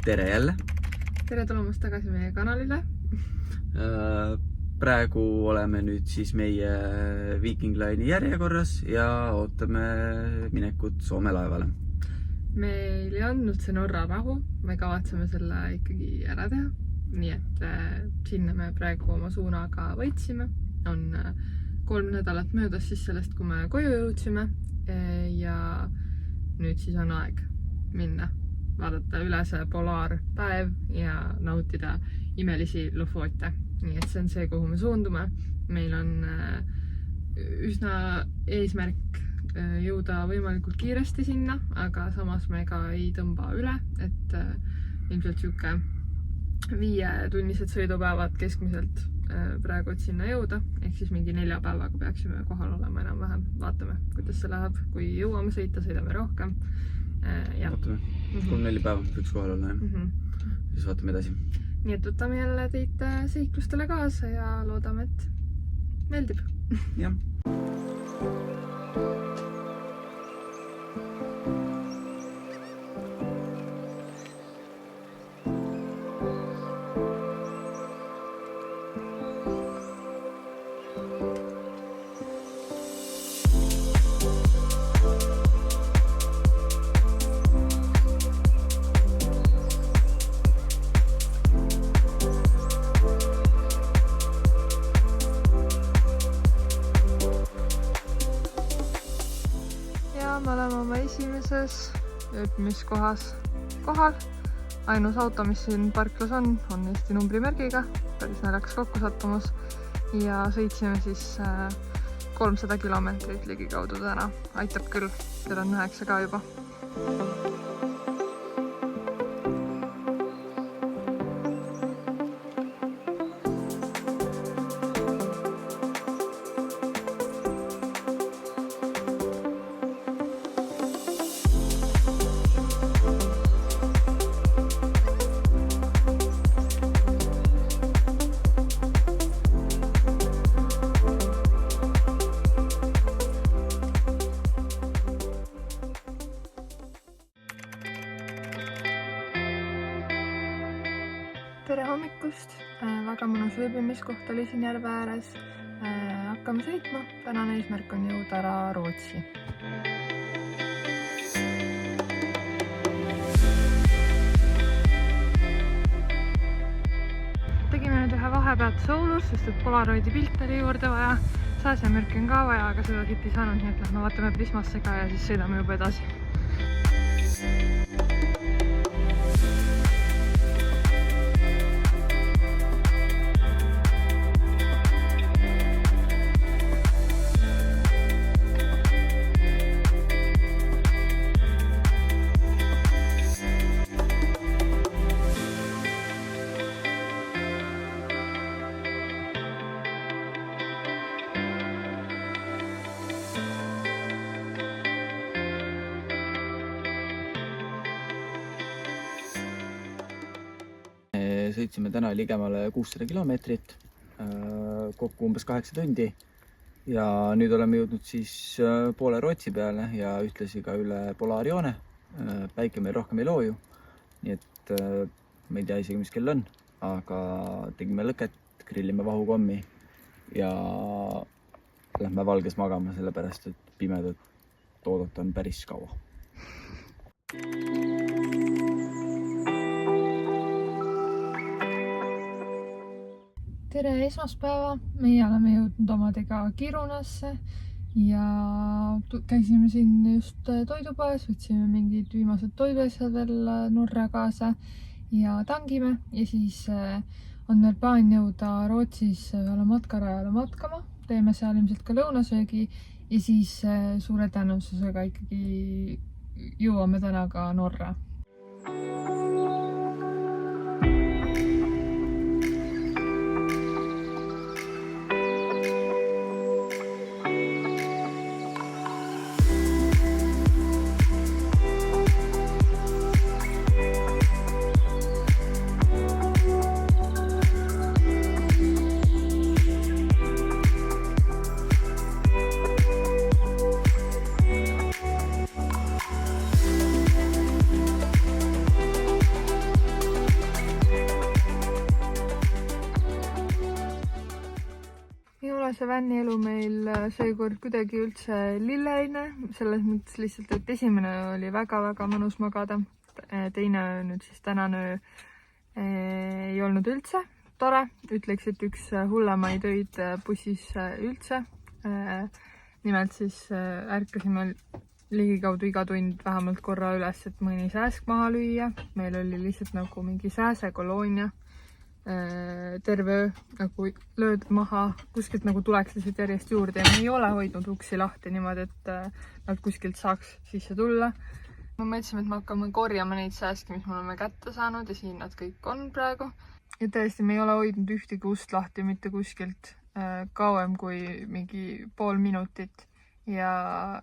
Tere jälle! Tere tulemast tagasi meie kanalile. Praegu oleme nüüd siis meie Viking Line'i järjekorras ja ootame minekut Soome laevale. Meil ei andnud see Norra rahu, me kavatseme selle ikkagi ära teha. Nii et sinna me praegu oma suunaga võitsime. On 3 nädalat möödas siis sellest, kui me koju jõudsime ja nüüd siis on aeg minna, vaadata üle see polaarpäev ja nautida imelisi Lofoote. Nii et see on see, kuhu me suundume. Meil on üsna eesmärk jõuda võimalikult kiiresti sinna, aga samas me ka ei tõmba üle, et ilmselt siuke 5-tunnised sõidupäevad keskmiselt praegu, et sinna jõuda. Ehk siis mingi 4 päevaga peaksime kohal olema enam-vähem. Vaatame, kuidas see läheb. Kui jõuame sõita, sõidame rohkem. Vaatame. 3-4 päeva võiks kohal olla. Siis vaatame edasi. Nii et võtame jälle teid seiklustele kaasa ja loodame, et meeldib. Jah. Me oleme oma esimeses ööbimiskohas kohal. Ainus auto, mis siin parklas on Eesti numbrimärgiga. Päris naljakas kokkusattumus. Ja sõitsime siis 300 kilomeetrit ligikaudu täna. Aitab küll, teil on 9 ka juba. Tere hommikust! Väga mõnus ööbimiskoht oli siin järve ääres. Hakkame sõitma. Tänane eesmärk on jõuda ära Rootsi. Tegime nüüd ühe vahepeatuse Oulus, sest et Polaroidi pilt oli juurde vaja. Sääsemürki on ka vaja, aga seda siit ei saanud, nii et lähme vaatame Prismasse ka ja siis sõidame juba edasi. Sõitsime täna ligemale 600 kilomeetrit, kokku umbes 8 tundi ja nüüd oleme jõudnud siis poole Rootsi peale ja ühtlasi ka üle polaarjoone. Päike meil rohkem ei looju, nii et me ei tea isegi, mis kell on, aga tegime lõket, grillime vahukommi ja lähme valges magama, sellepärast et pimedat oodata on päris kaua. Tere esmaspäeva! Meie oleme jõudnud omadega Kirunasse ja käisime siin just toidupoes, võtsime mingid viimased toiduasjad veel Norra kaasa ja tangime ja siis on meil plaan jõuda Rootsis ühele matkarajale matkama. Teeme seal ilmselt ka lõunasöögi ja siis suure tõenäosusega ikkagi jõuame täna ka Norra. see vänni elu meil seekord kuidagi üldse lilleline, selles mõttes lihtsalt, et esimene oli väga-väga mõnus magada. Teine nüüd siis tänane ei olnud üldse tore. Ütleks, et üks hullemaid öid bussis üldse. Nimelt siis ärkasime ligikaudu iga tund vähemalt korra üles, et mõni sääsk maha lüüa. Meil oli lihtsalt nagu mingi sääsekoloonia. Terve öö nagu löödud maha, kuskilt nagu tuleks lihtsalt järjest juurde ja me ei ole hoidnud uksi lahti niimoodi, et nad kuskilt saaks sisse tulla. Ma mõtlesime, et me hakkame korjama neid sääske, mis me oleme kätte saanud ja siin nad kõik on praegu. Ja tõesti, me ei ole hoidnud ühtegi ust lahti mitte kuskilt kauem kui mingi pool minutit ja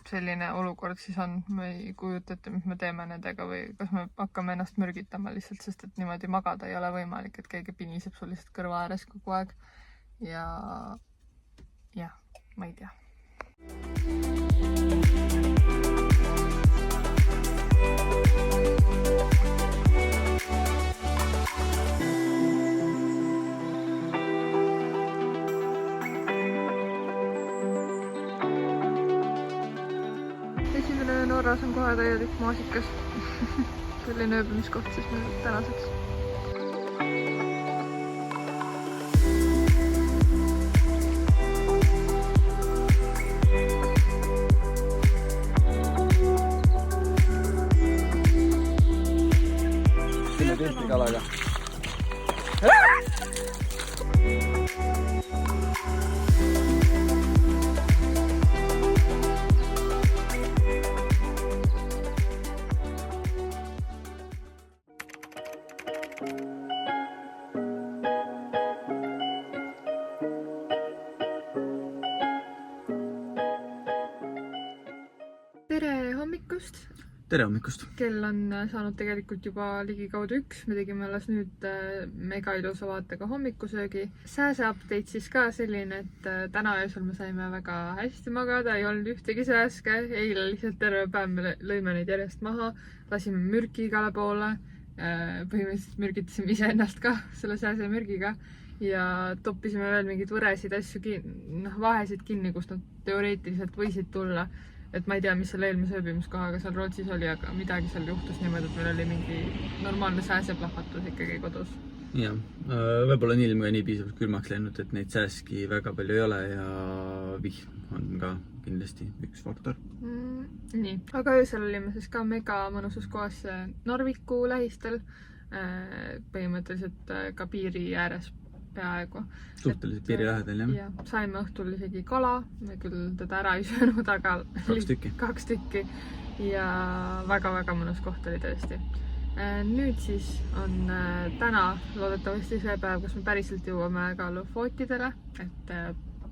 selline olukord siis on. Me ei kujuta ette, mis me teeme nendega või kas me hakkame ennast mürgitama lihtsalt, sest et niimoodi magada ei ole võimalik, et keegi piniseb sul lihtsalt kõrva ääres kogu aeg. Ja ma ei tea. Esimene öö Norras on kohe täielik maasikas. Selline ööbimiskoht siis meil tänaseks. Sinne tihti kalaga. Tere hommikust! Tere hommikust! Kell on saanud tegelikult juba ligikaudu 1. Me tegime alles nüüd mega ilusa vaatega hommikusöögi. Sääse update siis ka selline, et täna öösel me saime väga hästi magada, ei olnud ühtegi sääske. Eile lihtsalt terve päev me lõime neid järjest maha, lasime mürki igale poole. Põhimõtteliselt mürgitasime ise ennast ka selle sääse mürgiga ja toppisime veel mingid võresid asju vahesid kinni, kus nad teoreetiliselt võisid tulla. Et ma ei tea, mis selle eelmise ööbimiskohaga seal Rootsis oli, aga midagi seal juhtus niimoodi, et meil oli mingi normaalne sääseplahvatus ikkagi kodus. Jah, võib-olla on ilm nii piisavalt külmaks läinud, et neid sääski väga palju ei ole ja vihm on ka kindlasti üks faktor. Nii, aga öösel olime siis ka mega mõnusas kohas Narviku lähistel, põhimõtteliselt ka piiri ääres peaaegu. Suhteliselt piiri lähedal, jah? Ja saime õhtul isegi kala, me küll teda ära ei söönud, aga 2 tükki ja väga-väga mõnus koht oli tõesti. Nüüd siis on täna loodetavasti see päev, kus me päriselt jõuame ka Lofotidele, et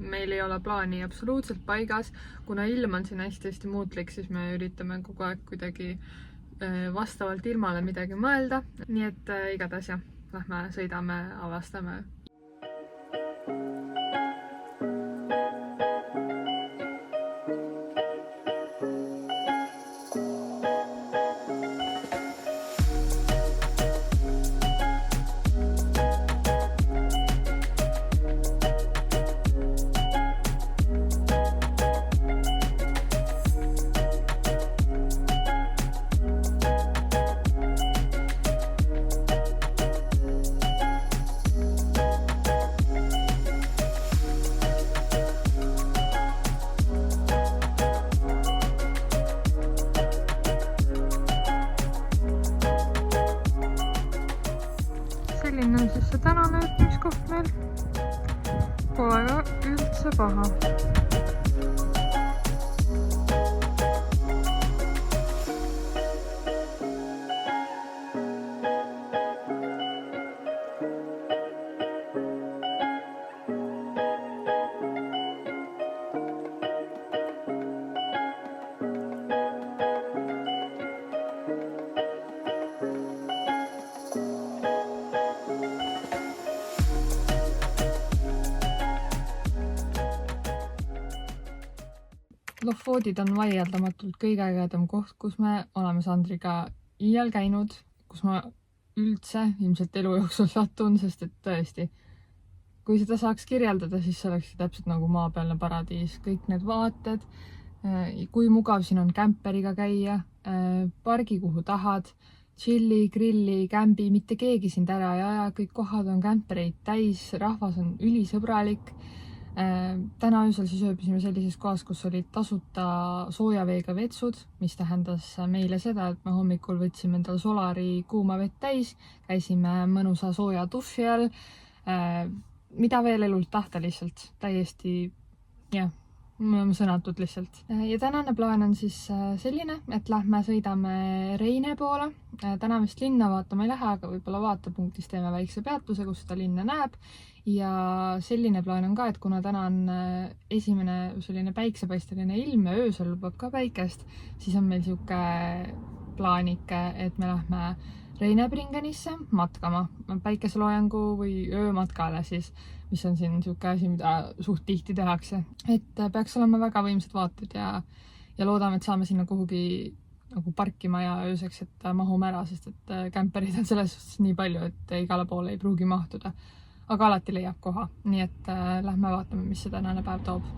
meil ei ole plaani absoluutselt paigas. Kuna ilm on siin hästi muutlik, siis me üritame kogu aeg kuidagi vastavalt ilmale midagi mõelda. Nii et igatahes jah, lähme sõidame, avastame. Selline on siis see tänane ööbimiskoht meil. Pole ka üldse paha. Lofotid on vaieldamatult kõige ägedam koht, kus me oleme Sandriga iial käinud, kus ma üldse ilmselt elu jooksul satun, sest et tõesti kui seda saaks kirjeldada, siis see olekski täpselt nagu maapealne paradiis. Kõik need vaated, kui mugav siin on kämperiga käia, pargi kuhu tahad, chilli, grilli, kämbi, mitte keegi sind ära ei aja, kõik kohad on kämpereid täis, rahvas on ülisõbralik. Täna öösel siis ööbisime sellises kohas, kus olid tasuta sooja veega vetsud, mis tähendas meile seda, et me hommikul võtsime endal Solari kuuma vett täis, käisime mõnusa sooja duši all, mida veel elult tahta lihtsalt, täiesti, jah, sõnatud lihtsalt. Ja tänane plaan on siis selline, et lähme sõidame Reine poole. Täna vist linna vaatama ei lähe, aga võib-olla vaatepunktis teeme väikse peatuse, kus seda linna näeb. Ja selline plaan on ka, et kuna täna on esimene selline päiksepaisteline ilm ja öösel lubab ka päikest, siis on meil siuke plaanike, et me lähme Reinebringenisse matkama päikeseloojangu või öömatkale siis, mis on siin siuke asi, mida suht tihti tehakse. Et peaks olema väga võimsad vaated ja loodame, et saame sinna kuhugi nagu parkima ja ööseks, et mahume ära, sest et kämperid on selles suhtes nii palju, et igale poole ei pruugi mahtuda. Aga alati leiab koha, nii et lähme vaatame, mis see tänane päev toob.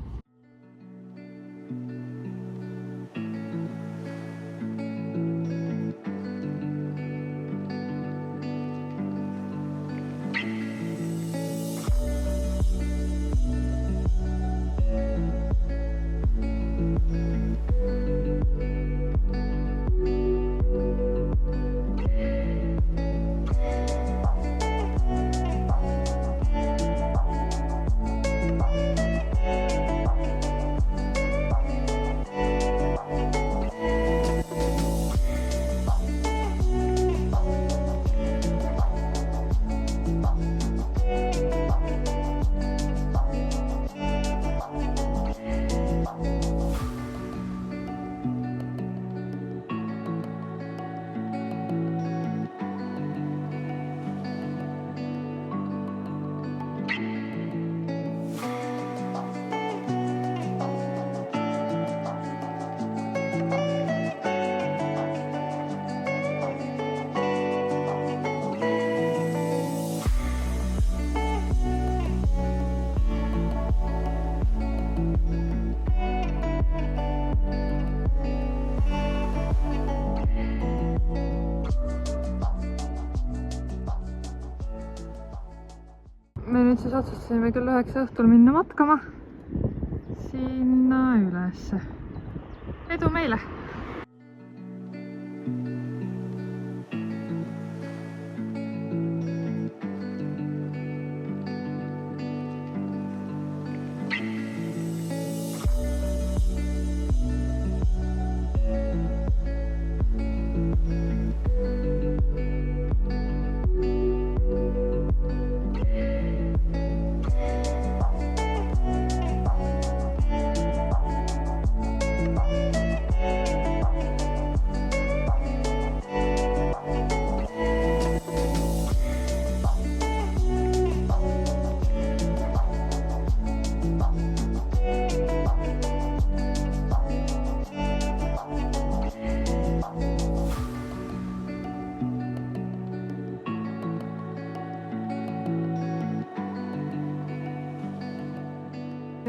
Me nüüd siis otsustasime kell 9 õhtul minna matkama sinna ülesse. Edu meile!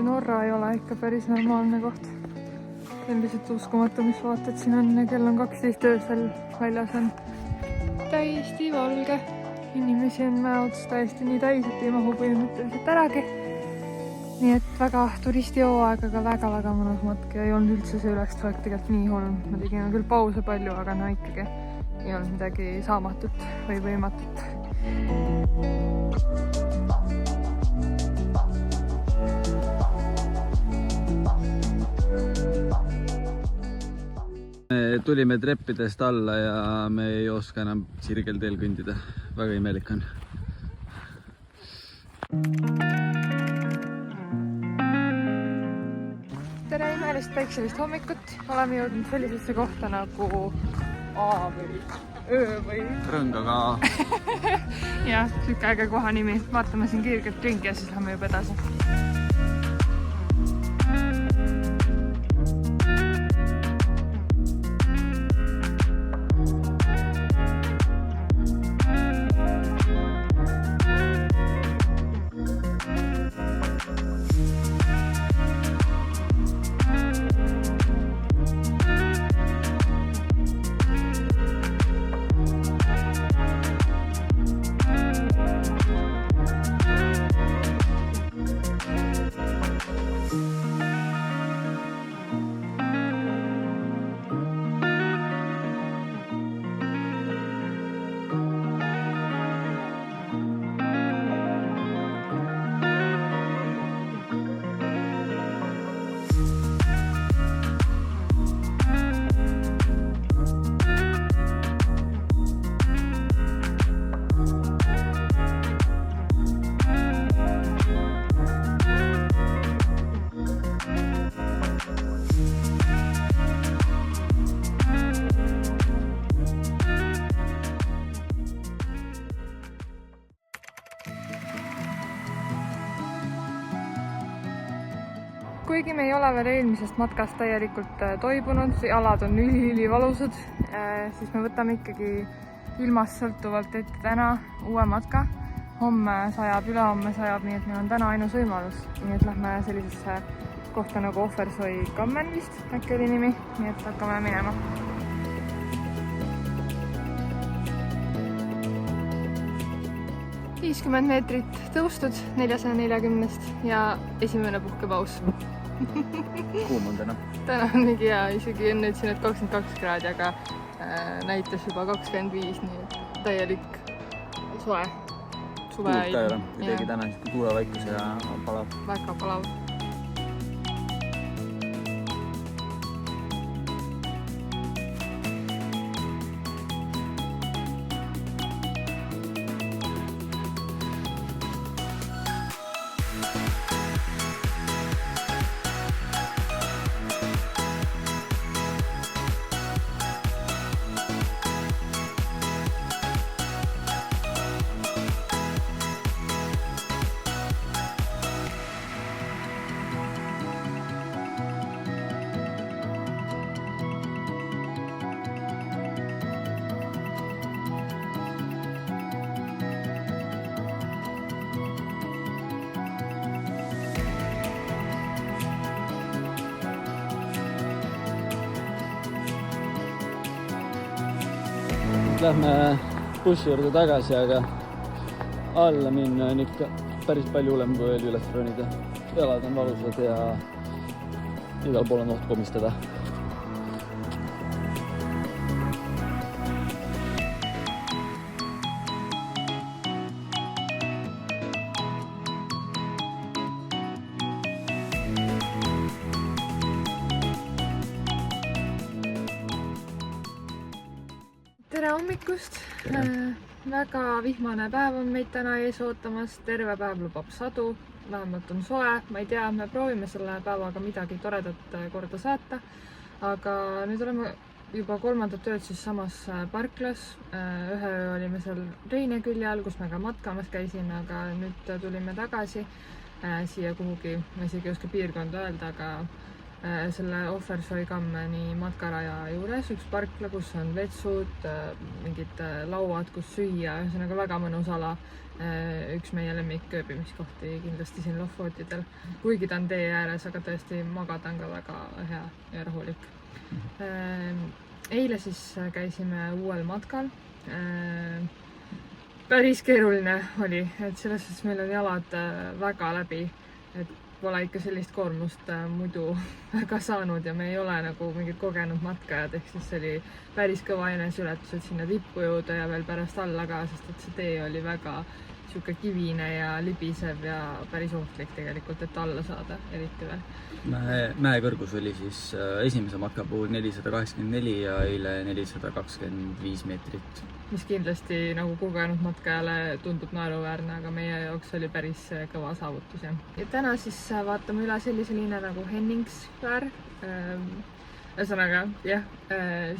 Norra ei ole ikka päris normaalne koht. See on lihtsalt uskumatu, mis vaated siin on ja kell on 12 öösel, väljas on täiesti valge. Inimesi on mäeots täiesti nii täis, et ei mahu põhimõtteliselt äragi. Nii et väga turistihooaeg, aga väga-väga mõnus matk ja ei olnud üldse see ülestulek tegelikult nii hull. Me tegime küll pause palju, aga no ikkagi ei olnud midagi saamatut või võimatut. Me tulime treppidest alla ja me ei oska enam sirgel teel kõndida. Väga imelik on. Tere imelist päikselist hommikut. Oleme jõudnud sellisesse kohta nagu A või Öö või... Rõngaga A. Jah, sükke äge koha nimi. Vaatame siin kiirgelt ringi ja siis lähme juba edasi. kuigi me ei ole veel eelmisest matkast täielikult toibunud, jalad on ülivalusad, siis me võtame ikkagi ilmast sõltuvalt ette täna uue matka. Homme sajab, ülehomme sajab, nii et meil on täna ainus võimalus. Nii et lähme sellisesse kohta nagu Offersoi Kammen vist, äkki oli nimi, nii et hakkame minema. ...50 meetrit tõustud 440-st ja esimene puhkepaus. Kuum on täna. Täna on mingi hea, isegi enne ütlesin, et 22 kraadi, aga näitas juba 25, nii et täielik soe. Tuult ka ei ole, kuidagi täna tuulevaikus ja palav. Väga palav. Lähme bussi juurde tagasi, aga alla minna on ikka päris palju hullem kui veel üles ronida. Jalad on valusad ja igal pool on oht komistada. Tere hommikust! Väga vihmane päev on meid täna ees ootamas, terve päev lubab sadu, vähemalt on soe, ma ei tea, me proovime selle päevaga midagi toredat korda saata, aga nüüd oleme juba 3. ööd siis samas parklas, ühe öö olime seal Reine külje all, kus me ka matkamas käisin, aga nüüd tulime tagasi siia kuhugi, ma isegi ei oska piirkonda öelda, aga selle Offersoi Kammeni matkaraja juures üks parkla, kus on vetsud, mingid lauad, kus süüa, ühesõnaga väga mõnus ala. Üks meie lemmikkööbimiskohti kindlasti siin Lofotidel. Kuigi ta on tee ääres, aga tõesti magada on ka väga hea ja rahulik. Eile siis käisime uuel matkal. Päris keeruline oli, et selles suhtes meil on jalad väga läbi, et pole ikka sellist koormust muidu väga saanud ja me ei ole nagu mingid kogenud matkajad, ehk siis see oli päris kõva enesületus, et sinna tippu jõuda ja veel pärast alla ka, sest et see tee oli väga sihuke kivine ja libisev ja päris ohtlik tegelikult, et alla saada, eriti veel. Mäe kõrgus oli siis esimese matka puhul 484 ja eile 425 meetrit. Mis kindlasti nagu kogenud matkajale tundub naeruväärne, aga meie jaoks oli päris kõva saavutus. Ja täna siis vaatame üle sellise linna nagu Henningsvär. Ühesõnaga, jah,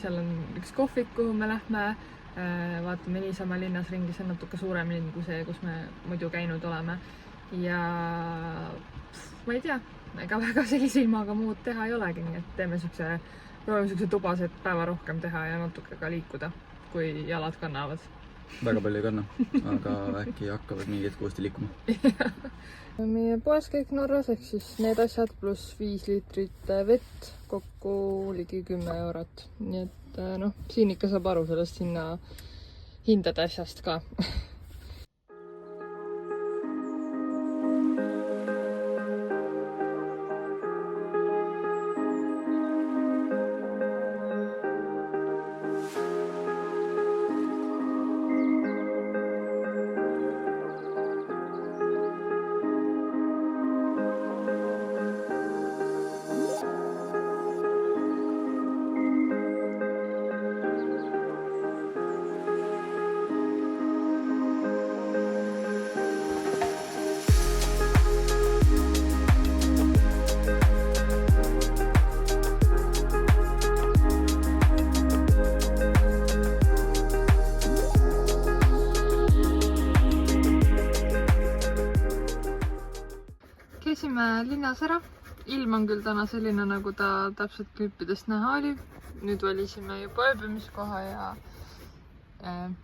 seal on üks kohvik, kuhu me lähme. Vaatame niisama linnas ringi, see on natuke suurem linn kui see, kus me muidu käinud oleme. Ja ma ei tea, ega väga sellise ilmaga muud teha ei olegi, nii et teeme proovime sükse tubased päeva rohkem teha ja natuke ka liikuda, kui jalad kannavad. Väga palju ei kanna, aga äkki hakkavad mingid uuesti liikuma. Meie poes kõik Norras, ehk siis need asjad pluss 5 liitrit vett, kokku ligi 10 eurot. Nii et siin ikka saab aru sellest hindade asjast ka. Käisime linnas ära, ilm on küll täna selline, nagu ta täpselt klippidest näha oli. Nüüd valisime juba ööbimiskoha ja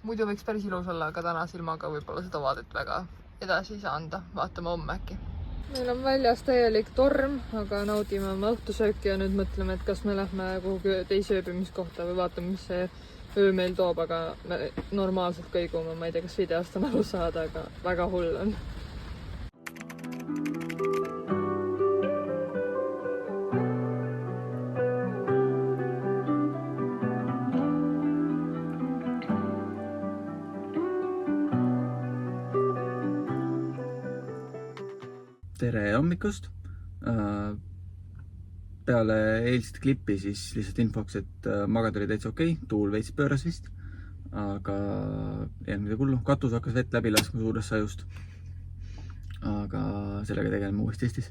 muidu võiks päris ilus olla, aga täna silmaga võib-olla seda vaadet väga edasi ei saa anda. Vaatame homme äkki. Meil on väljas täielik torm, aga naudime oma õhtusööki ja nüüd mõtleme, et kas me lähme kuhugi teise ööbimiskohta või vaatame, mis see öö meil toob, aga me normaalselt kõigume. Ma ei tea, kas videost on aru saada, aga väga hull on. Tere hommikust! Peale eilset klippi siis lihtsalt infoks, et magad oli täitsa okei, tuul veits pööras vist, aga ei olnud midagi hullu. Katus hakkas vett läbi laskma suurest sajust, aga sellega tegeleme uuesti Eestis.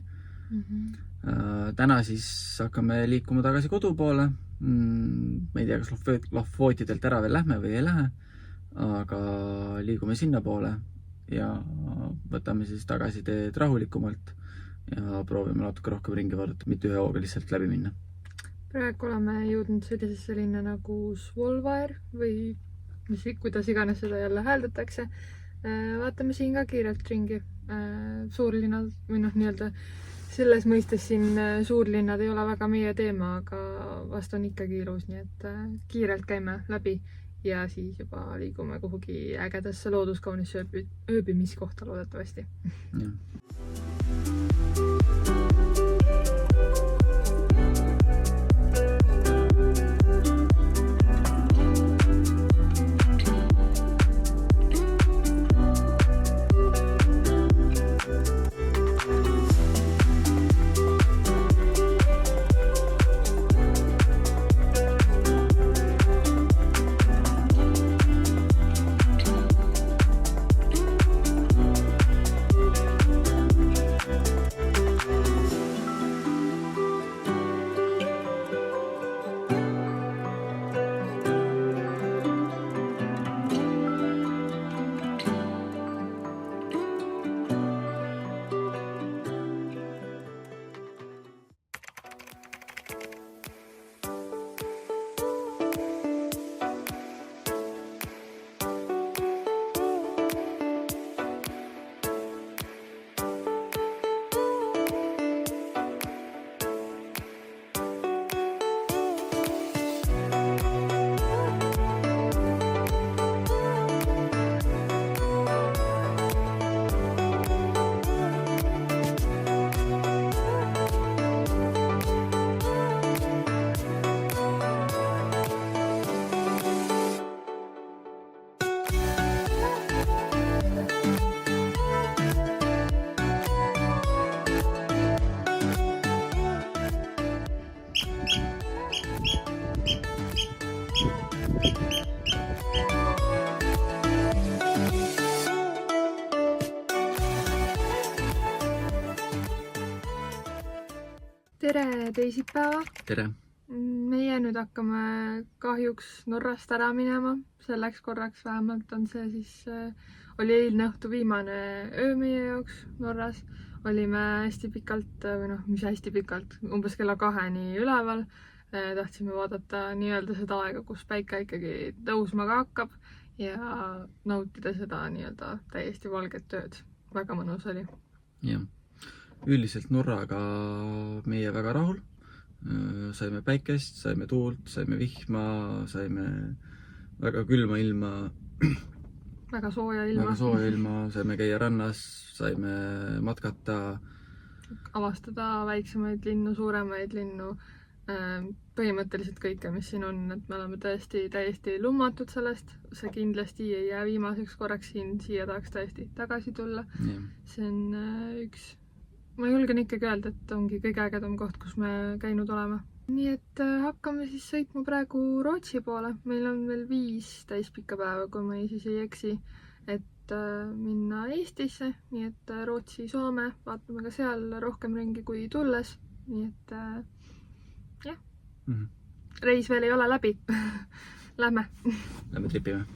Täna siis hakkame liikuma tagasi kodu poole. Ma ei tea, kas Lofvootidelt ära veel lähme või ei lähe, aga liigume sinna poole ja võtame siis tagasi teed rahulikumalt ja proovime natuke rohkem ringi vaadata, mitte ühe hooga lihtsalt läbi minna. Praegu oleme jõudnud sellisesse linna nagu Svolvær või kuidas iganes seda jälle hääldatakse. Vaatame siin ka kiirelt ringi. Suurlinnad või nii-öelda selles mõistes siin suurlinnad ei ole väga meie teema, aga vast on ikkagi ilus, nii et kiirelt käime läbi. Ja siis juba liigume kuhugi ägedasse looduskaunisse ööbimiskohta loodetavasti. Ja. Tere teisipäeva! Tere! Meie nüüd hakkame kahjuks Norrast ära minema. Selleks korraks vähemalt on see siis, oli eilne õhtu viimane öö meie jaoks Norras. Olime hästi pikalt, või mis hästi pikalt, umbes kella 2-ni üleval. Tahtsime vaadata nii-öelda seda aega, kus päike ikkagi tõusma ka hakkab ja nautida seda nii-öelda täiesti valget tööd. Väga mõnus oli. Jah. Üldiselt Norraga meie väga rahul. Saime päikest, saime tuult, saime vihma, saime väga külma ilma. Väga sooja ilma. Saime käia rannas, saime matkata. Avastada väiksemaid linnu, suuremaid linnu. Põhimõtteliselt kõike, mis siin on. Et me oleme täiesti lummatud sellest. See kindlasti ei jää viimaseks korraks siin. Siia tahaks täiesti tagasi tulla. Ja. See on üks... Ma julgen ikkagi öelda, et ongi kõige ägedam koht, kus me käinud oleme. Nii et hakkame siis sõitma praegu Rootsi poole. Meil on veel 5 täispikka päeva, kui ma siis ei eksi, et minna Eestisse. Nii et Rootsi, Soome, vaatame ka seal rohkem ringi kui tulles. Nii et jah, reis veel ei ole läbi. Lähme tripime.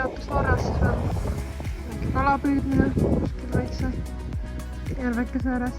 peatus Norras, siis veel väike kalapüüdmine kuskil väikse järvekese ääres.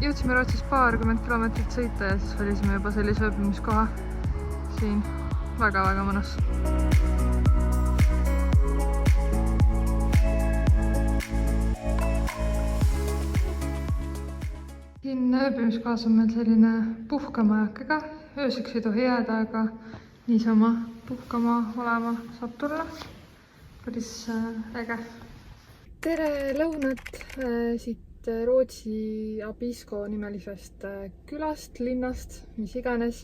Jõudsime Rootsis paarkümmend kilomeetrit sõita ja siis valisime juba sellise ööbimiskoha siin. Väga-väga mõnus. Siin ööbimiskohas on meil selline puhkamajaga ka. Ööseks ei tohi jääda, aga niisama puhkama olema saab tulla. Päris äge. Tere lõunat siit Rootsi Abisko nimelisest külast, linnast, mis iganes.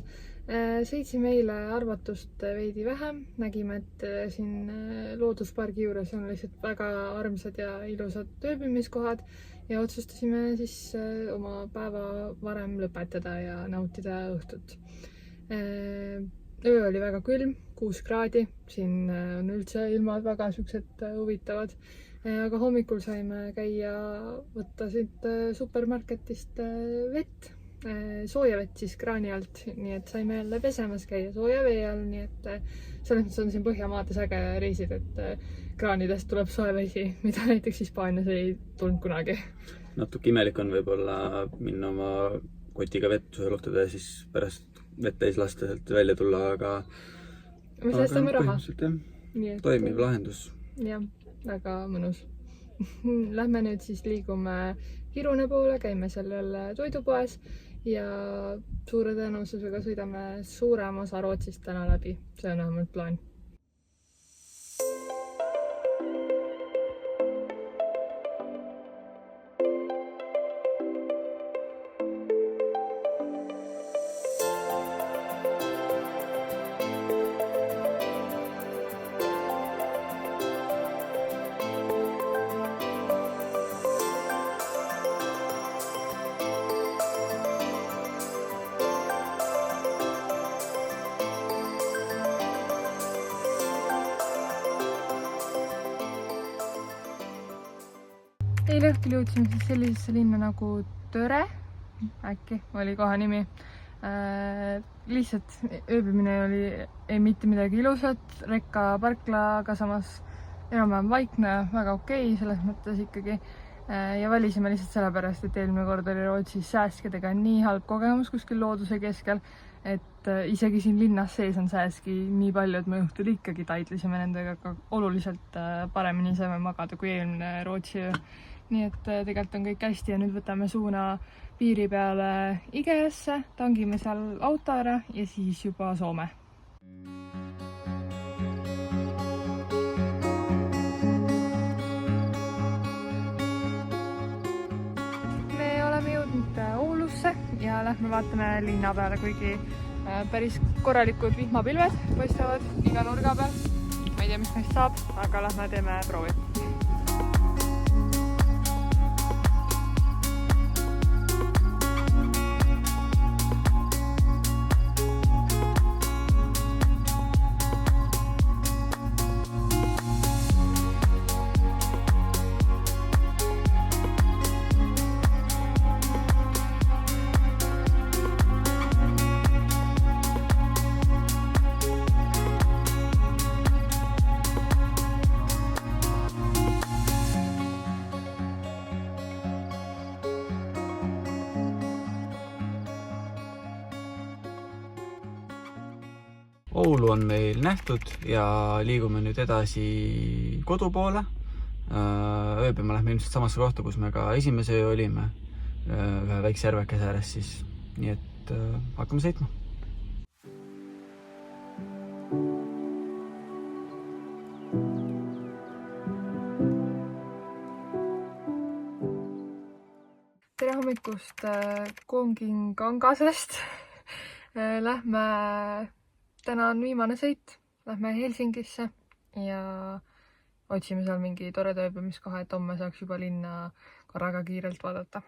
Sõitsime eile arvatust veidi vähem. Nägime, et siin looduspargi juures on lihtsalt väga armsad ja ilusad ööbimiskohad ja otsustasime siis oma päeva varem lõpetada ja nautida õhtut. Öö oli väga külm, 6 kraadi. Siin on üldse ilmad väga siuksed huvitavad. Aga hommikul saime käia võtta siit supermarketist vett, sooja vett siis kraani alt, nii et saime jälle pesemas käia sooja vee all, nii et selles mõttes on siin Põhjamaades äge reisid, et kraanidest tuleb soe vesi, mida näiteks Hispaanias ei tulnud kunagi. Natuke imelik on võib-olla minna oma kotiga vett suheluhtada ja siis pärast vett täis lasta sealt välja tulla, aga me säästame raha. Toimiv lahendus. Jah. Väga mõnus. Lähme nüüd siis liigume Kirune poole, käime sellel toidupoes ja suure tõenäosusega sõidame suurem osa Rootsist täna läbi. See on vähemalt plaan. Eile õhtul jõudsime siis sellisesse linna nagu Töre, äkki oli koha nimi. Lihtsalt ööbimine oli mitte midagi ilusat, rekka parkla, aga samas enam-vähem vaikne, väga okei, selles mõttes ikkagi. Ja valisime lihtsalt sellepärast, et eelmine kord oli Rootsis sääskedega nii halb kogemus kuskil looduse keskel, et isegi siin linnas sees on sääski nii palju, et me õhtul ikkagi taidlisime nendega ka oluliselt paremini saame magada kui eelmine Rootsi öö. Nii et tegelikult on kõik hästi ja nüüd võtame suuna piiri peale Igesse, tangime seal auto ära ja siis juba Soome. Me oleme jõudnud Oulusse ja lähme vaatame linna peale, kuigi päris korralikud vihmapilved paistavad iga nurga peal. Ma ei tea, mis neist saab, aga lähme teeme proovi. Oulu on meil nähtud ja liigume nüüd edasi kodu poole. Ööbima lähme ilmselt samasse kohta, kus me ka esimese öö olime, ühe väikse järvekese ääres siis. Nii et hakkame sõitma. Tere hommikust Kongin Kangasest. Lähme täna on viimane sõit, lähme Helsingisse ja otsime seal mingi toreda ööbimiskoha, et homme saaks juba linna korraga kiirelt vaadata.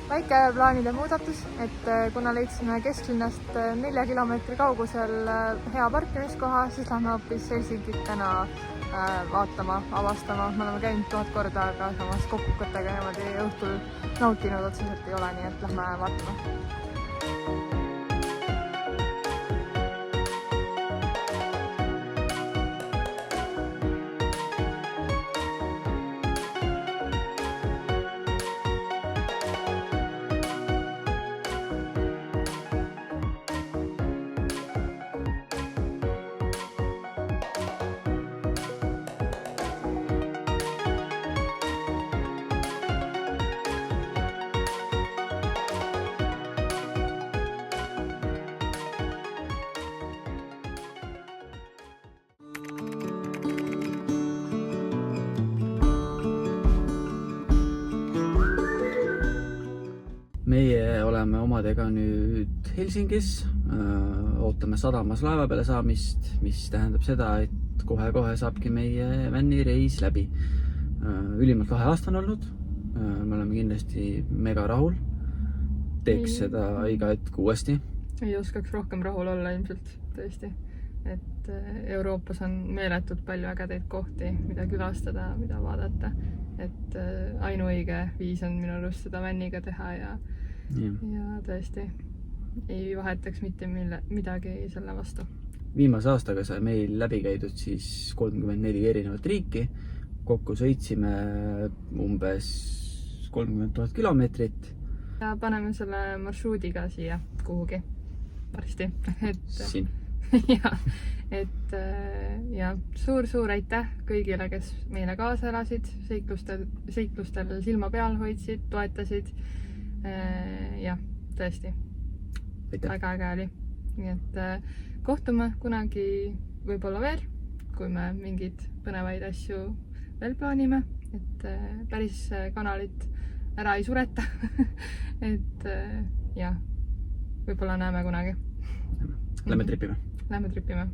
Väike plaanide muudatus, et kuna leidsime kesklinnast 4 kilomeetri kaugusel hea parkimiskoha, siis lähme hoopis Helsingit täna vaatama, avastama. Me oleme käinud 1000 korda, aga samas kokukatega niimoodi õhtul nautinud otseselt ei ole, nii et lähme vaatama. Meie oleme omadega nüüd Helsingis, ootame sadamas laeva peale saamist, mis tähendab seda, et kohe-kohe saabki meie vänni reis läbi. Ülimalt lahe aasta on olnud, me oleme kindlasti mega rahul, teeks seda iga hetk uuesti. Ei oskaks rohkem rahul olla ilmselt, tõesti. Et Euroopas on meeletult palju ägedaid kohti, mida külastada, mida vaadata. Et ainuõige viis on minu arust seda vänniga teha ja tõesti ei vahetaks mitte midagi selle vastu. Viimase aastaga sai meil läbi käidud siis 34 erinevat riiki. Kokku sõitsime umbes 30 000 kilomeetrit. Ja paneme selle marsruudiga siia kuhugi varsti. Siin. ja suur aitäh kõigile, kes meile kaasa elasid, seiklustel silma peal hoidsid, toetasid. Ja tõesti, väga äge oli. Nii et kohtume kunagi võib-olla veel, kui me mingid põnevaid asju veel plaanime, et päris kanalit ära ei sureta. et ja, võib-olla näeme kunagi. Lähme tripime. Lähme tripime.